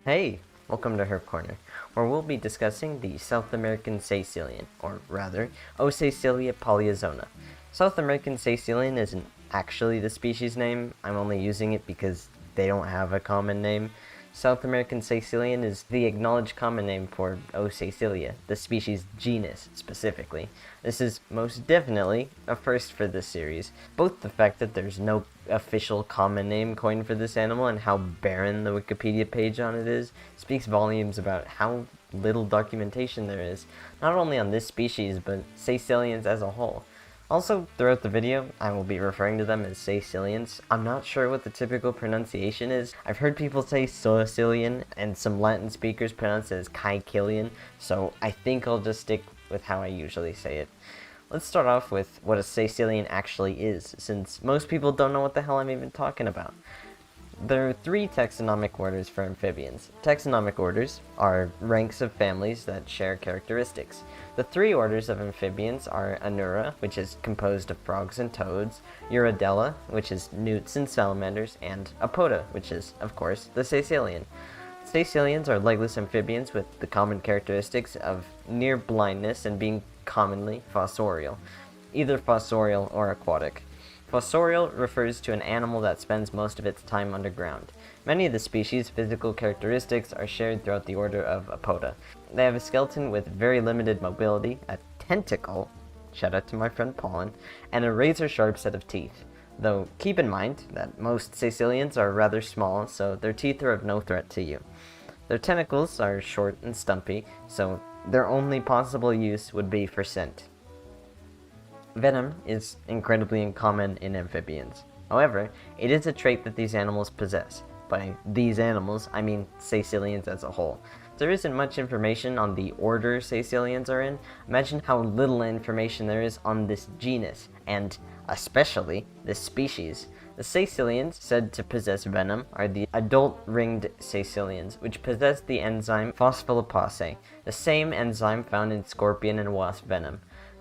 Hey, welcome to Herp Corner, where we'll be discussing the South American caecilian, or rather, Oscaecilia polyzona. South American caecilian isn't actually the species name, I'm only using it because they don't have a common name. South American caecilian is the acknowledged common name for Oscaecilia, the species genus specifically. This is most definitely a first for this series. Both the fact that there's no official common name coined for this animal and how barren the Wikipedia page on it is speaks volumes about how little documentation there is, not only on this species but caecilians as a whole. Also, throughout the video, I will be referring to them as caecilians. I'm not sure what the typical pronunciation is. I've heard people say caecilian, and some Latin speakers pronounce it as caecilian, so I think I'll just stick with how I usually say it. Let's start off with what a caecilian actually is, since most people don't know what the hell I'm even talking about. There are three taxonomic orders for amphibians. Taxonomic orders are ranks of families that share characteristics. The three orders of amphibians are Anura, which is composed of frogs and toads, Urodela, which is newts and salamanders, and Apoda, which is, of course, the caecilian. Caecilians are legless amphibians with the common characteristics of near blindness and being commonly fossorial, either fossorial or aquatic. Fossorial refers to an animal that spends most of its time underground. Many of the species' physical characteristics are shared throughout the order of Apoda. They have a skeleton with very limited mobility, a tentacle, shout out to my friend Pollen, and a razor-sharp set of teeth. Though keep in mind that most caecilians are rather small, so their teeth are of no threat to you. Their tentacles are short and stumpy, so their only possible use would be for scent. Venom is incredibly uncommon in amphibians. However, it is a trait that these animals possess. By these animals, I mean caecilians as a whole. There isn't much information on the order caecilians are in. Imagine how little information there is on this genus, and especially this species. The caecilians said to possess venom are the adult ringed caecilians, which possess the enzyme phospholipase, the same enzyme found in scorpion and wasp venom.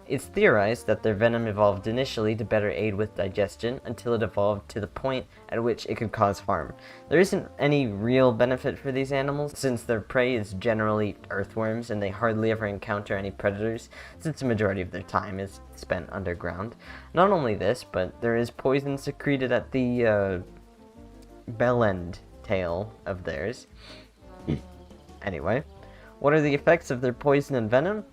It's theorized that their venom evolved initially to better aid with digestion until it evolved to the point at which it could cause harm. There isn't any real benefit for these animals, since their prey is generally earthworms and they hardly ever encounter any predators, since the majority of their time is spent underground. Not only this, but there is poison secreted at the bell end tail of theirs. Anyway, what are the effects of their poison and venom?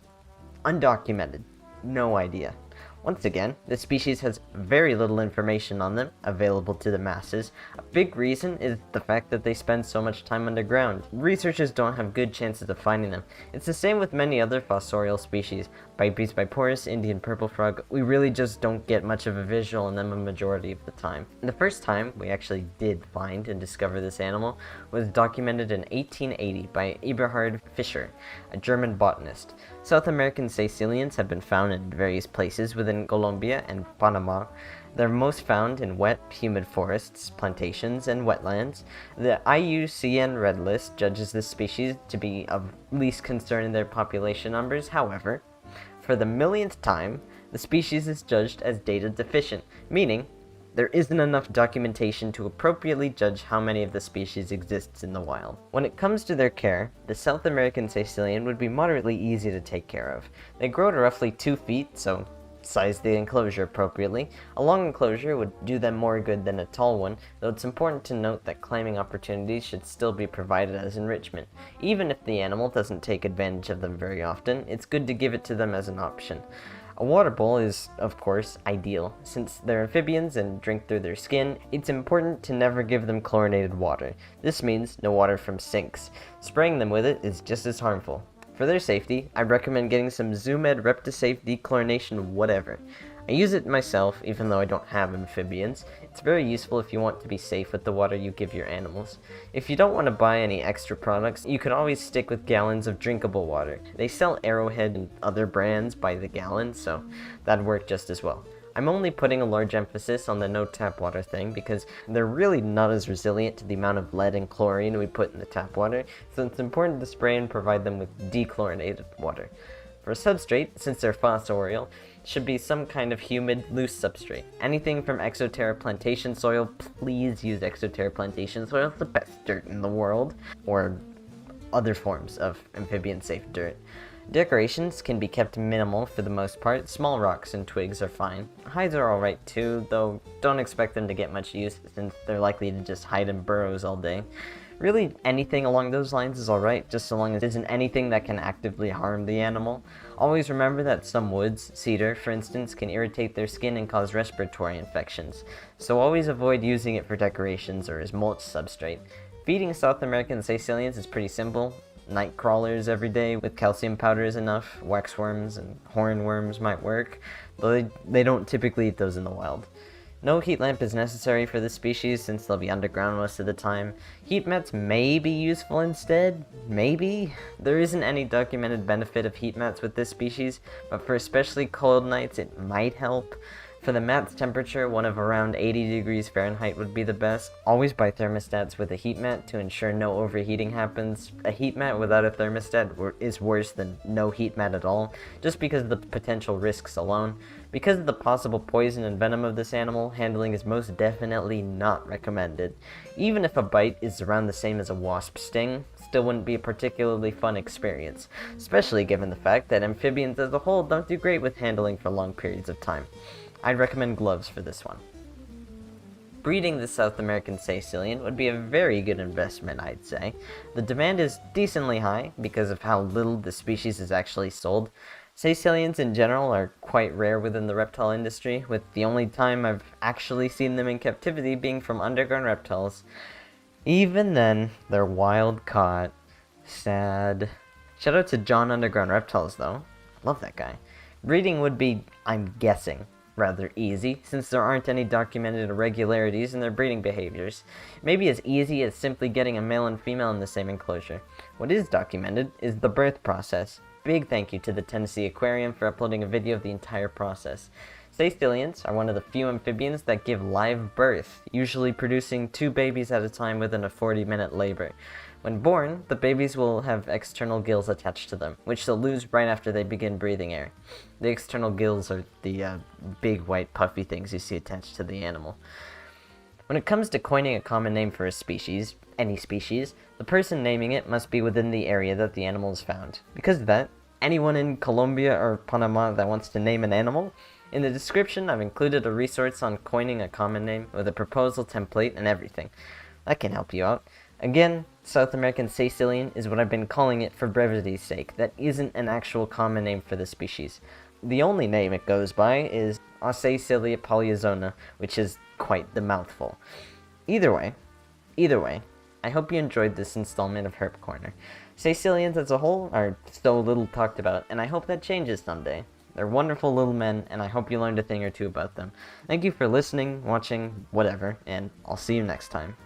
Undocumented. No idea. Once again, this species has very little information on them available to the masses. A big reason is the fact that they spend so much time underground. Researchers don't have good chances of finding them. It's the same with many other fossorial species. Bipes biporus, Indian purple frog, we really just don't get much of a visual on them a majority of the time. The first time we actually did find and discover this animal was documented in 1880 by Eberhard Fischer, a German botanist. South American caecilians have been found in various places within Colombia and Panama. They're most found in wet, humid forests, plantations, and wetlands. The IUCN Red List judges this species to be of least concern in their population numbers. However, for the millionth time, the species is judged as data deficient, meaning there isn't enough documentation to appropriately judge how many of the species exists in the wild. When it comes to their care, the South American caecilian would be moderately easy to take care of. They grow to roughly 2 feet, so size the enclosure appropriately. A long enclosure would do them more good than a tall one, though it's important to note that climbing opportunities should still be provided as enrichment. Even if the animal doesn't take advantage of them very often, it's good to give it to them as an option. A water bowl is, of course, ideal. Since they're amphibians and drink through their skin, it's important to never give them chlorinated water. This means no water from sinks. Spraying them with it is just as harmful. For their safety, I recommend getting some ZooMed Reptisafe Dechlorination whatever. I use it myself, even though I don't have amphibians. It's very useful if you want to be safe with the water you give your animals. If you don't want to buy any extra products, you can always stick with gallons of drinkable water. They sell Arrowhead and other brands by the gallon, so that'd work just as well. I'm only putting a large emphasis on the no tap water thing because they're really not as resilient to the amount of lead and chlorine we put in the tap water, so it's important to spray and provide them with dechlorinated water. For a substrate, since they're fossorial, should be some kind of humid, loose substrate. Anything from Exoterra plantation soil, please use Exoterra plantation soil, it's the best dirt in the world. Or other forms of amphibian-safe dirt. Decorations can be kept minimal for the most part. Small rocks and twigs are fine. Hides are alright too, though don't expect them to get much use since they're likely to just hide in burrows all day. Really, anything along those lines is alright, just so long as it isn't anything that can actively harm the animal. Always remember that some woods, cedar for instance, can irritate their skin and cause respiratory infections, so always avoid using it for decorations or as mulch substrate. Feeding South American caecilians is pretty simple. Night crawlers every day with calcium powder is enough. Waxworms and hornworms might work, though they don't typically eat those in the wild. No heat lamp is necessary for this species since they'll be underground most of the time. Heat mats may be useful instead, maybe? There isn't any documented benefit of heat mats with this species, but for especially cold nights it might help. For the mat's temperature, one of around 80 degrees Fahrenheit would be the best. Always buy thermostats with a heat mat to ensure no overheating happens. A heat mat without a thermostat is worse than no heat mat at all, just because of the potential risks alone. Because of the possible poison and venom of this animal, handling is most definitely not recommended. Even if a bite is around the same as a wasp sting, still wouldn't be a particularly fun experience, especially given the fact that amphibians as a whole don't do great with handling for long periods of time. I'd recommend gloves for this one. Breeding the South American caecilian would be a very good investment, I'd say. The demand is decently high because of how little the species is actually sold. Caecilians in general are quite rare within the reptile industry, with the only time I've actually seen them in captivity being from underground reptiles. Even then, they're wild caught. Sad. Shout out to John Underground Reptiles though. Love that guy. Breeding would be, I'm guessing, rather easy, since there aren't any documented irregularities in their breeding behaviors. Maybe as easy as simply getting a male and female in the same enclosure. What is documented is the birth process. Big thank you to the Tennessee Aquarium for uploading a video of the entire process. Caecilians are one of the few amphibians that give live birth, usually producing 2 babies at a time within a 40-minute labor. When born, the babies will have external gills attached to them, which they'll lose right after they begin breathing air. The external gills are the big white puffy things you see attached to the animal. When it comes to coining a common name for a species, any species, the person naming it must be within the area that the animal is found. Because of that, anyone in Colombia or Panama that wants to name an animal, in the description I've included a resource on coining a common name with a proposal template and everything. That can help you out. Again, South American caecilian is what I've been calling it for brevity's sake. That isn't an actual common name for the species. The only name it goes by is Oscaecilia polyzona, which is quite the mouthful. Either way, I hope you enjoyed this installment of Herp Corner. Caecilians as a whole are so little talked about, and I hope that changes someday. They're wonderful little men, and I hope you learned a thing or two about them. Thank you for listening, watching, whatever, and I'll see you next time.